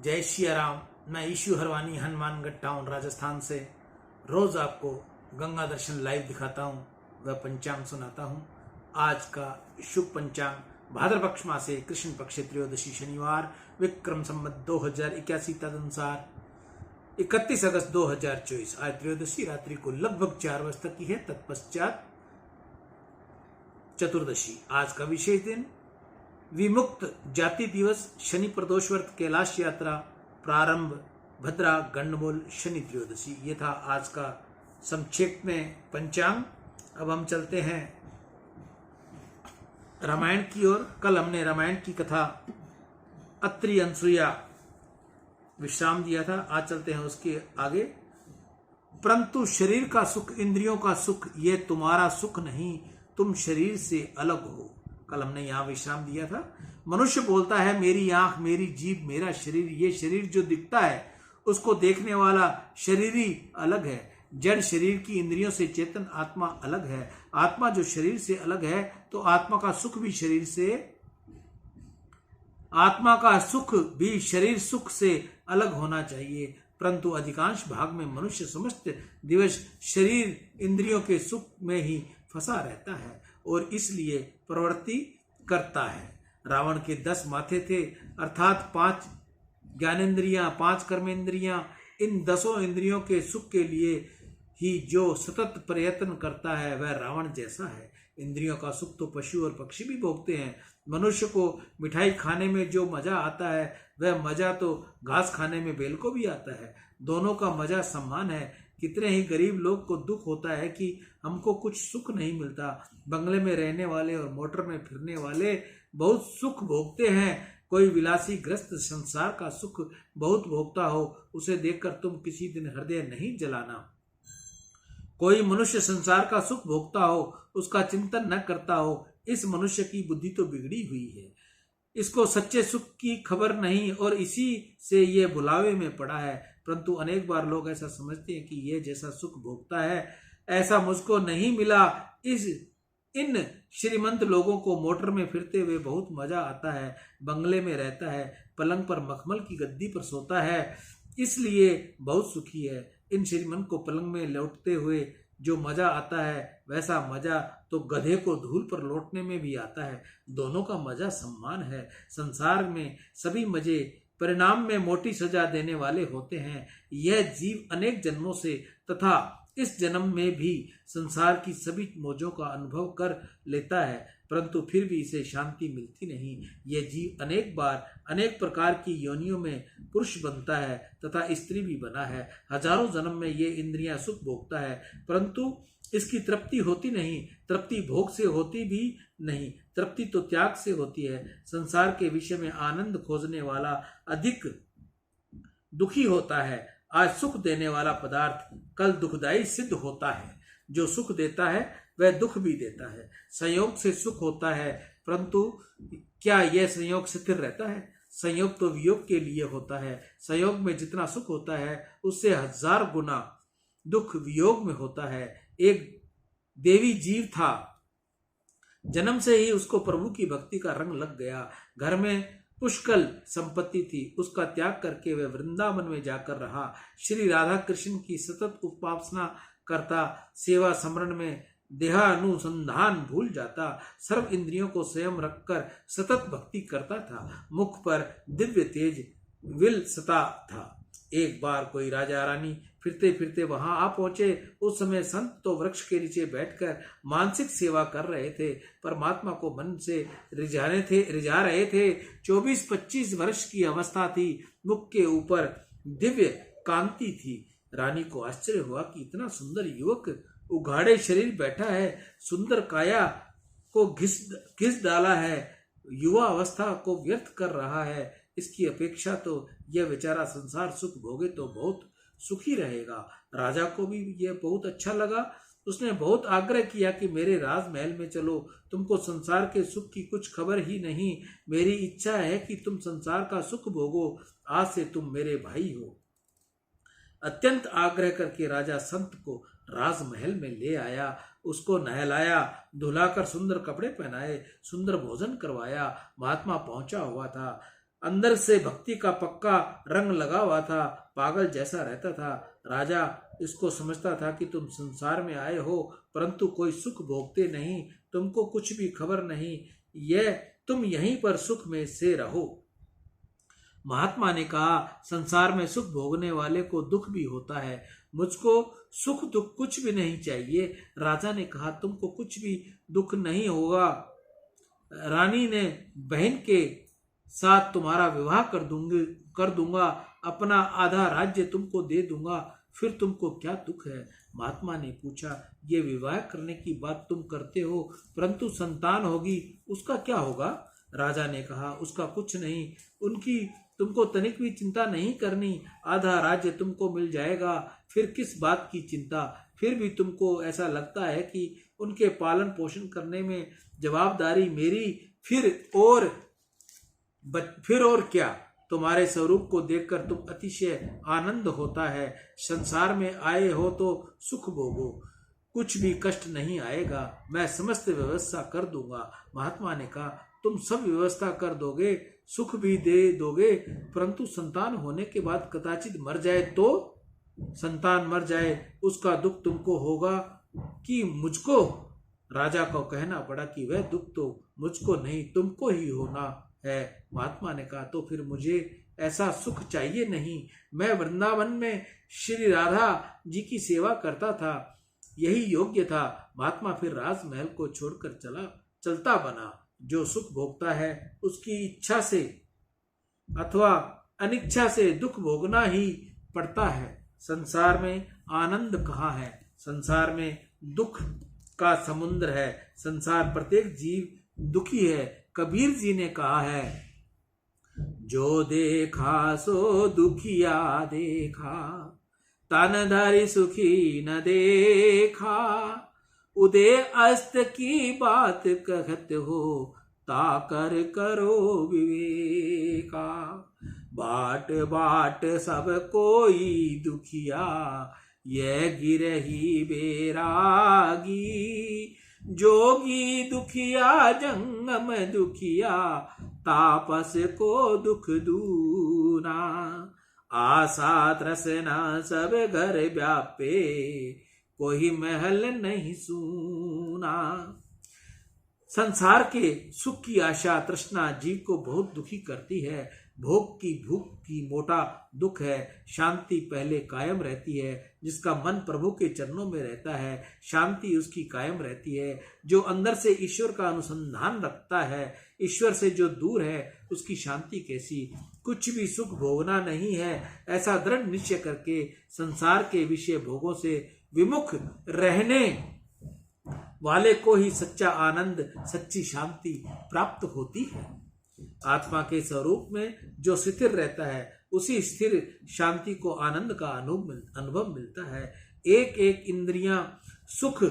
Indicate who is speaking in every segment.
Speaker 1: जय श्री राम। मैं issue Harwani Hanumangarh town Rajasthan से रोज आपको गंगा दर्शन लाइव दिखाता हूँ व पंचांग सुनाता हूँ। आज का शुभ पंचांग भाद्र पक्ष मासे कृष्ण पक्ष त्रयोदशी शनिवार विक्रम संवत 2081 तदनुसार 31 अगस्त 2024। आज त्रयोदशी रात्रि को लगभग 4 बजे तक की है, तत्पश्चात चतुर्दशी। आज का विशेष दिन विमुक्त जाति दिवस, शनि प्रदोष व्रत, कैलाश यात्रा प्रारंभ, भद्रा गंडमूल, शनि त्रयोदशी। ये था आज का संक्षेप में पंचांग। अब हम चलते हैं रामायण की ओर। कल हमने रामायण की कथा अत्रि अनसुया विश्राम दिया था। आज चलते हैं उसके आगे। परंतु शरीर का सुख, इंद्रियों का सुख, ये तुम्हारा सुख नहीं, तुम शरीर से अलग हो। कल हमने यहाँ विश्राम दिया था। मनुष्य बोलता है मेरी आंख, मेरी जीभ, मेरा शरीर। ये शरीर जो दिखता है उसको देखने वाला शरीर ही अलग है। जड़ शरीर की इंद्रियों से चेतन आत्मा अलग है। आत्मा जो शरीर से अलग है तो आत्मा का सुख भी शरीर सुख से अलग होना चाहिए। परंतु अधिकांश भाग में मनुष्य समस्त दिवस शरीर इंद्रियों के सुख में ही फंसा रहता है और इसलिए प्रवृत्ति करता है। रावण के 10 माथे थे, अर्थात 5 ज्ञानेन्द्रियां, 5 कर्मेंद्रियां। इन 10 इंद्रियों के सुख के लिए ही जो सतत प्रयत्न करता है वह रावण जैसा है। इंद्रियों का सुख तो पशु और पक्षी भी भोगते हैं। मनुष्य को मिठाई खाने में जो मजा आता है वह मजा तो घास खाने में बैल को भी आता है। दोनों का मजा समान है। कितने ही गरीब लोग को दुख होता है कि हमको कुछ सुख नहीं मिलता। बंगले में रहने वाले और मोटर में फिरने वाले बहुत सुख भोगते हैं। कोई विलासी ग्रस्त संसार का सुख बहुत भोगता हो, उसे देखकर तुम किसी दिन हृदय नहीं जलाना। कोई मनुष्य संसार का सुख भोगता हो, उसका चिंतन न करता हो, इस मनुष्य की बुद्धि तो बिगड़ी हुई है। इसको सच्चे सुख की खबर नहीं और इसी से ये भुलावे में पड़ा है। परंतु अनेक बार लोग ऐसा समझते हैं कि ये जैसा सुख भोगता है ऐसा मुझको नहीं मिला। इन श्रीमंत लोगों को मोटर में फिरते हुए बहुत मजा आता है, बंगले में रहता है, पलंग पर मखमल की गद्दी पर सोता है, इसलिए बहुत सुखी है। इन श्रीमंत को पलंग में लौटते हुए जो मजा आता है वैसा मजा तो गधे को धूल पर लौटने में भी आता है। दोनों का मजा समान है। संसार में सभी मजे परिणाम में मोटी सजा देने वाले होते हैं। यह जीव अनेक जन्मों से तथा इस जन्म में भी संसार की सभी मौजों का अनुभव कर लेता है, परंतु फिर भी इसे शांति मिलती नहीं। यह जीव अनेक बार अनेक प्रकार की योनियों में पुरुष बनता है तथा स्त्री भी बना है। हजारों जन्म में ये इंद्रियां सुख भोगता है, परंतु इसकी तृप्ति होती नहीं। तृप्ति भोग से होती भी नहीं, तृप्ति तो त्याग से होती है। संसार के विषय में आनंद खोजने वाला अधिक दुखी होता है। आज सुख देने वाला पदार्थ कल दुखदायी सिद्ध होता है। जो सुख देता है वह दुख भी देता है। संयोग से सुख होता है, परंतु क्या यह संयोग स्थिर रहता है? संयोग तो वियोग के लिए होता है। संयोग में जितना सुख होता है उससे 1000 गुना दुख वियोग में होता है। एक देवी जीव था, जन्म से ही उसको प्रभु की भक्ति का रंग लग गया। घर में पुष्कल संपत्ति थी, उसका त्याग करके वह वृंदावन में जाकर रहा। श्री राधा कृष्ण की सतत उपासना करता, सेवा स्मरण में देहानुसंधान भूल जाता, सर्व इंद्रियों को स्वयं रखकर सतत भक्ति करता था। मुख पर दिव्य तेज विलसता था। एक बार कोई राजा रानी फिरते फिरते वहां आ पहुंचे। उस समय संत तो वृक्ष के नीचे बैठकर मानसिक सेवा कर रहे थे, परमात्मा को मन से रिझा रहे थे। 24-25 वर्ष की अवस्था थी। मुख के ऊपर दिव्य कांति थी। रानी को आश्चर्य हुआ कि इतना सुंदर युवक उघाड़े शरीर बैठा है, सुंदर काया को घिस डाला है, युवा अवस्था को व्यर्थ कर रहा है। इसकी अपेक्षा तो यह बेचारा संसार सुख भोगे तो बहुत सुखी रहेगा। राजा को भी यह बहुत अच्छा लगा। उसने बहुत आग्रह किया कि मेरे राजमहल में चलो, तुमको संसार के सुख की कुछ खबर ही नहीं। मेरी इच्छा है कि तुम संसार का सुख भोगो। आज से तुम मेरे भाई हो। अत्यंत आग्रह करके राजा संत को राजमहल में ले आया। उसको नहलाया, धुलाकर सुंदर कपड़े पहनाए, सुंदर भोजन करवाया। महात्मा पहुंचा हुआ था। अंदर से भक्ति का पक्का रंग लगा हुआ था, पागल जैसा रहता था। राजा इसको समझता था कि तुम संसार में आए हो परंतु कोई सुख भोगते नहीं, तुमको कुछ भी खबर नहीं, यह तुम यहीं पर सुख में से रहो। महात्मा ने कहा, संसार में सुख भोगने वाले को दुख भी होता है, मुझको सुख दुख कुछ भी नहीं चाहिए। राजा ने कहा, तुमको कुछ भी दुख नहीं होगा, रानी ने बहन के साथ तुम्हारा विवाह कर दूंगा, अपना आधा राज्य तुमको दे दूंगा, फिर तुमको क्या दुख है। महात्मा ने पूछा, ये विवाह करने की बात तुम करते हो परंतु संतान होगी उसका क्या होगा। राजा ने कहा, उसका कुछ नहीं, उनकी तुमको तनिक भी चिंता नहीं करनी, आधा राज्य तुमको मिल जाएगा, फिर किस बात की चिंता। फिर भी तुमको ऐसा लगता है कि उनके पालन पोषण करने में जवाबदारी मेरी, फिर और क्या। तुम्हारे स्वरूप को देखकर तुम अतिशय आनंद होता है, संसार में आए हो तो सुख भोगो, कुछ भी कष्ट नहीं आएगा, मैं समस्त व्यवस्था कर दूंगा। महात्मा ने कहा, तुम सब व्यवस्था कर दोगे, सुख भी दे दोगे, परंतु संतान होने के बाद कदाचित मर जाए तो? संतान मर जाए उसका दुख तुमको होगा कि मुझको? राजा को कहना पड़ा कि वह दुख तो मुझको नहीं तुमको ही होना है। महात्मा ने कहा, तो फिर मुझे ऐसा सुख चाहिए नहीं, मैं वृंदावन में श्री राधा जी की सेवा करता था, यही योग्य था। महात्मा फिर राजमहल को छोड़कर चलता बना। जो सुख भोगता है उसकी इच्छा से अथवा अनिच्छा से दुख भोगना ही पड़ता है। संसार में आनंद कहाँ है, संसार में दुख का समुद्र है, संसार प्रत्येक जीव दुखी है। कबीर जी ने कहा है, जो देखा सो दुखिया देखा, तन धरि सुखी न देखा, उदय अस्त की बात कहत हो, ताकर करो विवेका। बाट बाट सब कोई दुखिया, यह गिरही बेरागी, जोगी दुखिया जंगम दुखिया, तापस को दुख दूना। आशा तृष्णा सब घर व्यापे, कोई महल नहीं सूना। संसार के सुख की आशा तृष्णा जीव को बहुत दुखी करती है। भोग की भूख की मोटा दुख है। शांति पहले कायम रहती है। जिसका मन प्रभु के चरणों में रहता है, शांति उसकी कायम रहती है। जो अंदर से ईश्वर का अनुसंधान रखता है, ईश्वर से जो दूर है, उसकी शांति कैसी। कुछ भी सुख भोगना नहीं है, ऐसा दृढ़ निश्चय करके संसार के विषय भोगों से विमुख रहने वाले को ही सच्चा आनंद, सच्ची शांति प्राप्त होती है। आत्मा के स्वरूप में जो स्थिर रहता है, उसी स्थिर शांति को आनंद का अनुभव मिलता है। एक एक इंद्रियां सुख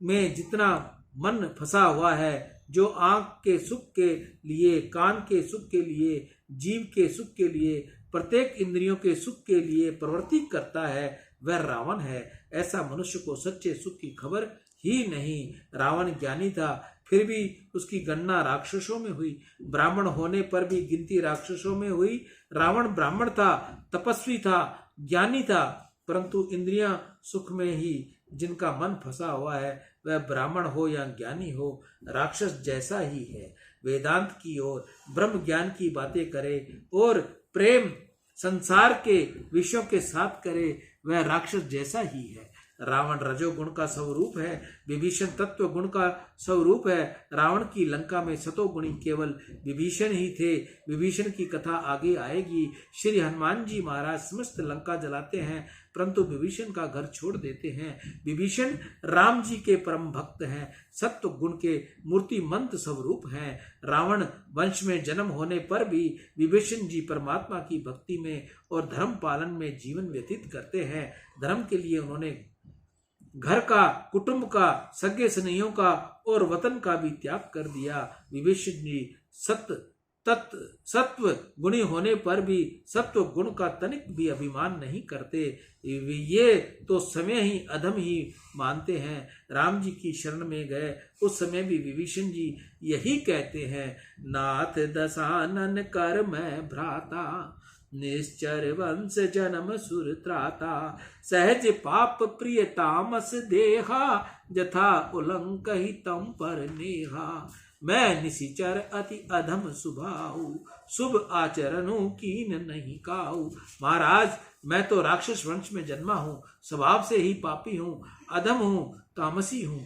Speaker 1: में जितना मन फंसा हुआ है, जो आंख के सुख के लिए, कान के सुख के लिए, जीव के सुख के लिए, प्रत्येक इंद्रियों के सुख के लिए प्रवृत्ति करता है, वह रावण है। ऐसा मनुष्य को सच्चे सुख की खबर ही नहीं। रावण ज्ञानी था, फिर भी उसकी गणना राक्षसों में हुई। ब्राह्मण होने पर भी गिनती राक्षसों में हुई। रावण ब्राह्मण था, तपस्वी था, ज्ञानी था, परंतु इंद्रियां सुख में ही जिनका मन फंसा हुआ है, वह ब्राह्मण हो या ज्ञानी हो, राक्षस जैसा ही है। वेदांत की ओर ब्रह्म ज्ञान की बातें करे और प्रेम संसार के विषयों के साथ करे, वह राक्षस जैसा ही है। रावण रजोगुण का स्वरूप है, विभीषण तत्व गुण का स्वरूप है। रावण की लंका में सतोगुणी केवल विभीषण ही थे। विभीषण की कथा आगे आएगी। श्री हनुमान जी महाराज समस्त लंका जलाते हैं, परंतु विभीषण का घर छोड़ देते हैं। विभीषण राम जी के परम भक्त हैं, सत्व गुण के मूर्तिमंत स्वरूप हैं। रावण वंश में जन्म होने पर भी विभीषण जी परमात्मा की भक्ति में और धर्म पालन में जीवन व्यतीत करते हैं। धर्म के लिए उन्होंने घर का, कुटुंब का, सगे स्नेहियों का और वतन का भी त्याग कर दिया। विभीषण जी सत्य तत्व सत्व गुणी होने पर भी सत्व गुण का तनिक भी अभिमान नहीं करते। ये तो समय ही अधम ही मानते हैं। राम जी की शरण में गए उस समय भी विभीषण जी यही कहते हैं, नाथ दशानन कर मैं भ्राता, निश्चर वंश जन्म सुर त्राता, सहज पाप प्रिय तामस देहा, जथा उलंक ही तम पर नेहा, मैं निशिचर अति अधम सुभाऊ, शुभ आचरणों कीन नहीं काऊ। महाराज मैं तो राक्षस वंश में जन्मा हूँ, स्वभाव से ही पापी हूँ, अधम हूँ, तामसी हूँ,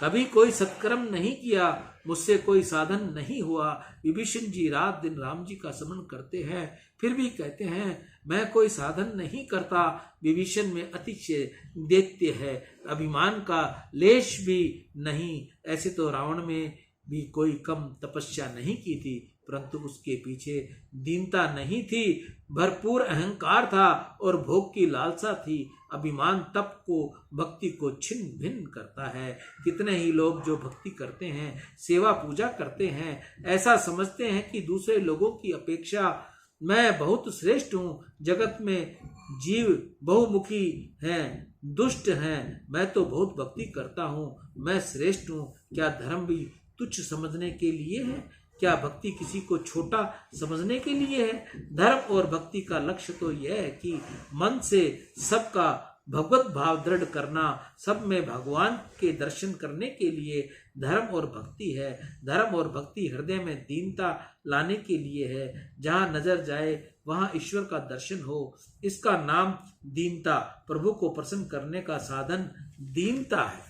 Speaker 1: कभी कोई सत्कर्म नहीं किया, मुझसे कोई साधन नहीं हुआ। विभीषण जी रात दिन राम जी का स्मरण करते हैं, फिर भी कहते हैं मैं कोई साधन नहीं करता। विभीषण में अतिशय दैत्य है, अभिमान का लेश भी नहीं। ऐसे तो रावण में भी कोई कम तपस्या नहीं की थी, परंतु उसके पीछे दीनता नहीं थी, भरपूर अहंकार था और भोग की लालसा थी। अभिमान तप को भक्ति को छिन्न भिन्न करता है। कितने ही लोग जो भक्ति करते हैं, सेवा पूजा करते हैं, ऐसा समझते हैं कि दूसरे लोगों की अपेक्षा मैं बहुत श्रेष्ठ हूँ। जगत में जीव बहुमुखी हैं, दुष्ट हैं, मैं तो बहुत भक्ति करता हूँ, मैं श्रेष्ठ हूँ। क्या धर्म भी तुच्छ समझने के लिए है? क्या भक्ति किसी को छोटा समझने के लिए है? धर्म और भक्ति का लक्ष्य तो यह है कि मन से सबका भगवत भाव दृढ़ करना, सब में भगवान के दर्शन करने के लिए धर्म और भक्ति है। धर्म और भक्ति हृदय में दीनता लाने के लिए है। जहाँ नजर जाए वहाँ ईश्वर का दर्शन हो, इसका नाम दीनता। प्रभु को प्रसन्न करने का साधन दीनता है।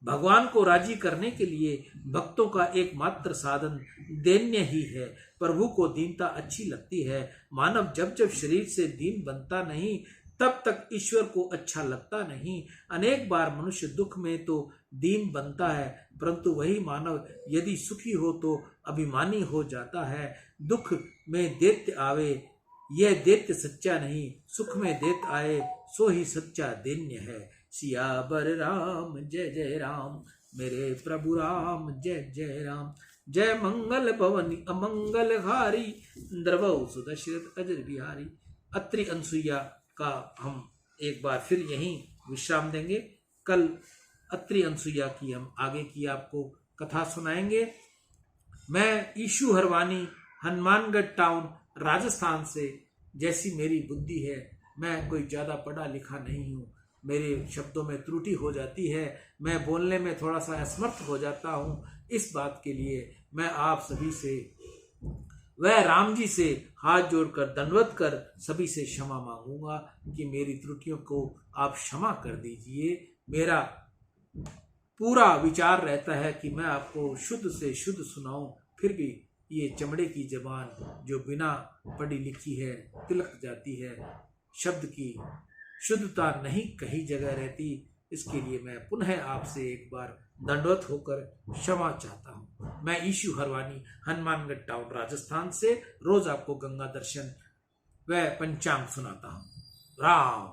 Speaker 1: भगवान को राजी करने के लिए भक्तों का एकमात्र साधन दैन्य ही है। प्रभु को दीनता अच्छी लगती है। मानव जब जब शरीर से दीन बनता नहीं, तब तक ईश्वर को अच्छा लगता नहीं। अनेक बार मनुष्य दुख में तो दीन बनता है, परंतु वही मानव यदि सुखी हो तो अभिमानी हो जाता है। दुख में दैत्य आवे, यह दैत्य सच्चा नहीं, सुख में दैत्य आए सो ही सच्चा दैन्य है। सियावर राम जय जय राम, मेरे प्रभु राम जय जय राम। जय मंगल भवनी अमंगल हारी, द्रवौ सुदशरथ अजर बिहारी। अत्रि अनसुईया का हम एक बार फिर यहीं विश्राम देंगे। कल अत्रि अनसुईया की हम आगे की आपको कथा सुनाएंगे। मैं ईशु हरवानी, हनुमानगढ़ टाउन, राजस्थान से। जैसी मेरी बुद्धि है, मैं कोई ज़्यादा पढ़ा लिखा नहीं हूँ, मेरे शब्दों में त्रुटि हो जाती है, मैं बोलने में थोड़ा सा असमर्थ हो जाता हूँ। इस बात के लिए मैं आप सभी से, वह राम जी से हाथ जोड़कर दंडवत कर सभी से क्षमा मांगूंगा कि मेरी त्रुटियों को आप क्षमा कर दीजिए। मेरा पूरा विचार रहता है कि मैं आपको शुद्ध से शुद्ध सुनाऊं, फिर भी ये चमड़े की जबान जो बिना पढ़ी लिखी है तिलक जाती है, शब्द की शुद्धता नहीं कहीं जगह रहती। इसके लिए मैं पुनः आपसे एक बार दंडवत होकर क्षमा चाहता हूँ। मैं ईशु हरवानी, हनुमानगढ़ टाउन, राजस्थान से रोज आपको गंगा दर्शन व पंचांग सुनाता हूँ। राम